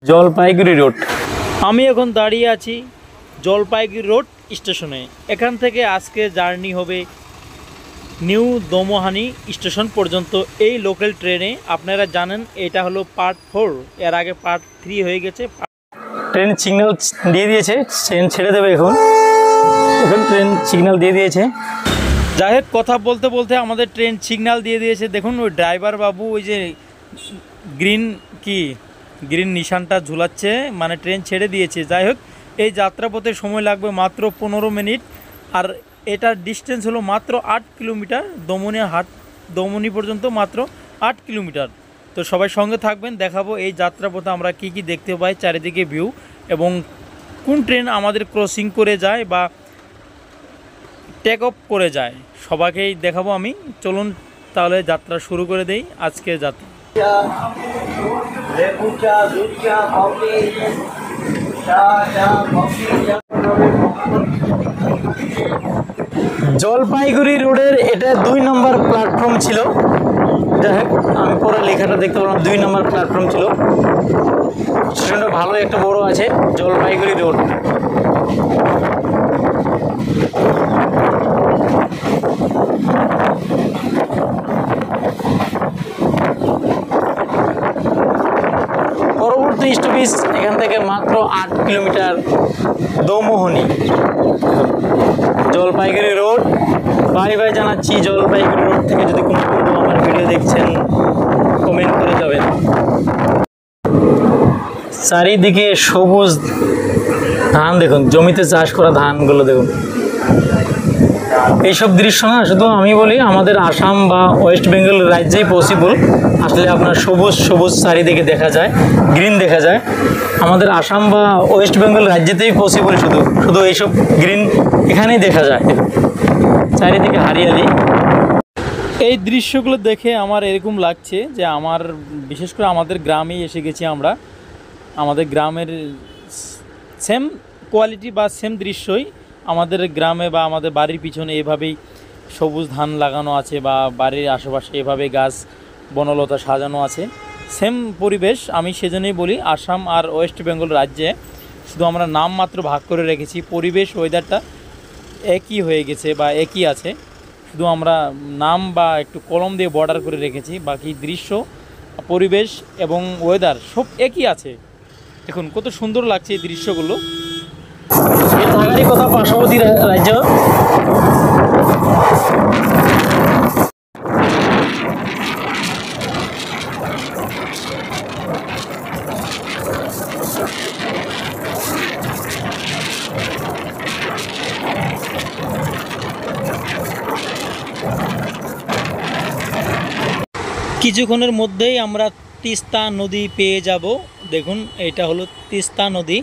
Jalpaiguri road. আমি এখন দাঁড়িয়ে আছি জলপাইগুড়ি রোড স্টেশনে। এখান থেকে আজকে জার্নি হবে নিউ দমহানি স্টেশন পর্যন্ত এই লোকাল ট্রেনে। আপনারা জানেন এটা হলো পার্ট 4, এর আগে পার্ট 3 হয়ে গেছে। ট্রেন সিগন্যাল দিয়ে দিয়েছে, ট্রেন ছেড়ে দেবে এখন ট্রেন সিগন্যাল দিয়ে দিয়েছে। যাই হোক, কথা বলতে বলতে আমাদের ট্রেন সিগন্যাল দিয়ে দিয়েছে। দেখুন ওই ড্রাইভার বাবু ওই যে গ্রিন নিশানটা ঝুলাচ্ছে, মানে ট্রেন ছেড়ে দিয়েছে। যাই হোক, এই যাত্রাপথে সময় লাগবে মাত্র 15 মিনিট, আর এটার ডিস্টেন্স হলো মাত্র 8 কিলোমিটার। দমনি পর্যন্ত মাত্র 8 কিলোমিটার। তো সবাই সঙ্গে থাকবেন, দেখাবো এই যাত্রাপথে আমরা কি কি দেখতে পাই, চারিদিকে ভিউ, এবং কোন ট্রেন আমাদের ক্রসিং করে যায় বা টেক অফ করে যায়, সবাইকেই দেখাবো আমি। চলুন তাহলে যাত্রা শুরু করে দেই, আজকের যাত্রা। জলপাইগুড়ি রোডের এটা 2 নম্বর প্ল্যাটফর্ম ছিল। যাই হোক, আমি পরে লেখাটা দেখতে পেলাম 2 নম্বর প্ল্যাটফর্ম ছিল। স্টেশনটা ভালো একটা বড় আছে, জলপাইগুড়ি রোড। পরবর্তী স্টপেজ এখান থেকে মাত্র 8 kilometre, Domohani. Jalpaiguri road. Bye bye জানাচ্ছি। জলপাইগুড়ি রোড থেকে যদি কোনো আমার ভিডিও দেখছেন, কমেন্ট করে যাবেন। চারিদিকে সবুজ ধান, দেখুন জমিতে চাষ করা ধানগুলো দেখুন। এইসব দৃশ্য না শুধু আমি বলি আমাদের আসাম বা ওয়েস্ট বেঙ্গল রাজ্যেই পসিবল। আসলে আপনার সবুজ সবুজ চারিদিকে দেখা যায়, গ্রিন দেখা যায়। আমাদের আসাম বা ওয়েস্ট বেঙ্গল রাজ্যেতেই পসিবল, শুধু এইসব গ্রিন এখানেই দেখা যায়, চারিদিকে হারিয়ালি। এই দৃশ্যগুলো দেখে আমার এরকম লাগছে যে বিশেষ করে আমাদের গ্রামেই এসে গেছি আমরা। আমাদের গ্রামের সেম কোয়ালিটি বা সেম দৃশ্যই আমাদের গ্রামে বা আমাদের বাড়ির পিছনে এভাবেই সবুজ ধান লাগানো আছে, বা বাড়ির আশেপাশে এভাবে গাছ বনলতা সাজানো আছে, সেম পরিবেশ। আমি সেজন্যই বলি আসাম আর ওয়েস্ট বেঙ্গল রাজ্যে শুধু আমরা নাম মাত্র ভাগ করে রেখেছি, পরিবেশ ওয়েদারটা একই হয়ে গেছে বা একই আছে, শুধু আমরা নাম বা একটু কলম দিয়ে বর্ডার করে রেখেছি। বাকি দৃশ্য, পরিবেশ এবং ওয়েদার সব একই আছে। দেখুন কত সুন্দর লাগছে এই দৃশ্যগুলো। থাকারই কথা পার্শ্ববর্তী রাজ্য। কিছুক্ষণের মধ্যেই আমরা তিস্তা নদী পেয়ে যাব। দেখুন এটা হলো তিস্তা নদী।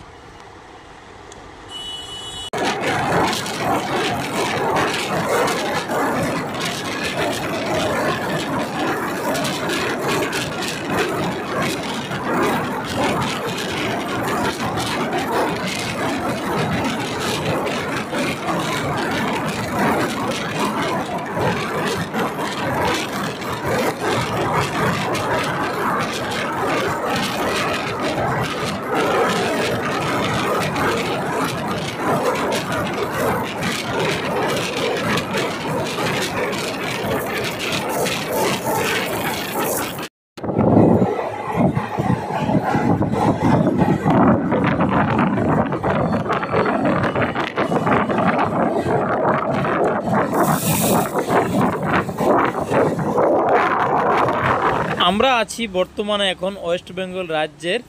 আমরা আছি বর্তমানে এখন ওয়েস্ট বেঙ্গল রাজ্যের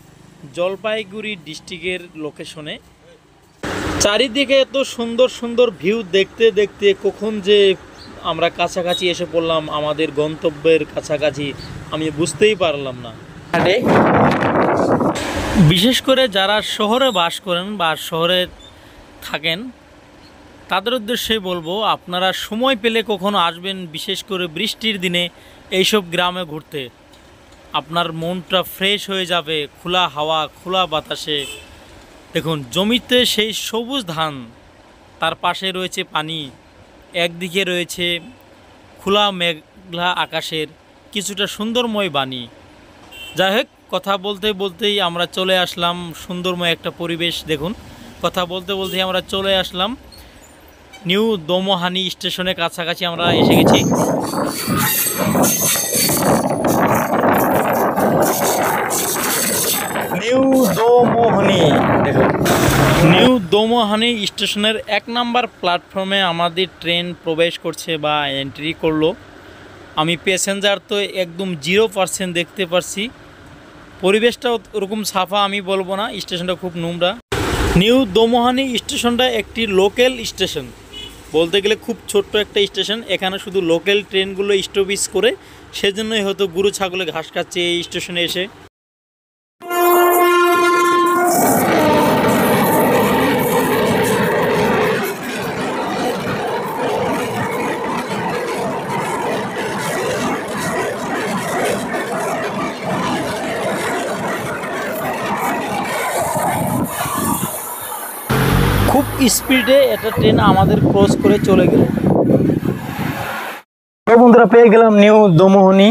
জলপাইগুড়ি ডিস্ট্রিক্টের লোকেশনে। চারিদিকে এত সুন্দর সুন্দর ভিউ দেখতে দেখতে কখন যে আমরা কাছাকাছি এসে পড়লাম, আমাদের গন্তব্যের কাছাকাছি, আমি বুঝতেই পারলাম না। বিশেষ করে যারা শহরে বাস করেন বা শহরে থাকেন, তাদের উদ্দেশ্যে বলবো আপনারা সময় পেলে কখনো আসবেন, বিশেষ করে বৃষ্টির দিনে এইসব গ্রামে ঘুরতে। আপনার মনটা ফ্রেশ হয়ে যাবে খোলা হাওয়া, খোলা বাতাসে। দেখুন জমিতে সেই সবুজ ধান, তার পাশে রয়েছে পানি, একদিকে রয়েছে খোলা মেঘলা আকাশের কিছুটা সুন্দরময় বাণী। যাই হোক, কথা বলতে বলতেই আমরা চলে আসলাম সুন্দরময় একটা পরিবেশ দেখুন। কথা বলতে বলতেই আমরা চলে আসলাম নিউ দমহানি স্টেশনের কাছাকাছি আমরা এসে গেছি। নিউ দমহানি দেখুন, নিউ দমহানি স্টেশনের 1 নাম্বার প্ল্যাটফর্মে আমাদের ট্রেন প্রবেশ করছে বা এন্ট্রি করলো। আমি প্যাসেঞ্জার তো একদম 0% দেখতে পারছি। পরিবেশটাও ওরকম সাফা আমি বলবো না, স্টেশনটা খুব নোংরা। নিউ দমহানি স্টেশনটা একটি লোকাল স্টেশন, বলতে গেলে খুব ছোট্ট একটা স্টেশন। এখানে শুধু লোকাল ট্রেনগুলো স্টপেজ করে, সেজন্যই হয়তো গরু ছাগলে ঘাস খাচ্ছে এই স্টেশনে এসে। খুব স্পিডে একটা ট্রেন আমাদের ক্রস করে চলে গেল। তো বন্ধুরা পেয়ে গেলাম নিউ দমহানি।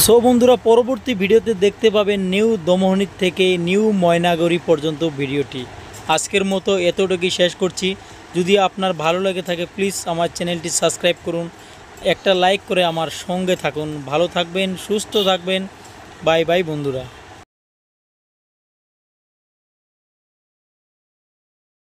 সো বন্ধুরা পরবর্তী ভিডিওতে দেখতে পাবেন নিউ দমহানি থেকে নিউ ময়নাগুড়ি পর্যন্ত ভিডিওটি। আজকের মতো এতটুকুই শেষ করছি। যদি আপনার ভালো লাগে থাকে প্লিজ আমার চ্যানেলটি সাবস্ক্রাইব করুন, একটা লাইক করে আমার সঙ্গে থাকুন। ভালো থাকবেন, সুস্থ থাকবেন। বাই বাই বন্ধুরা।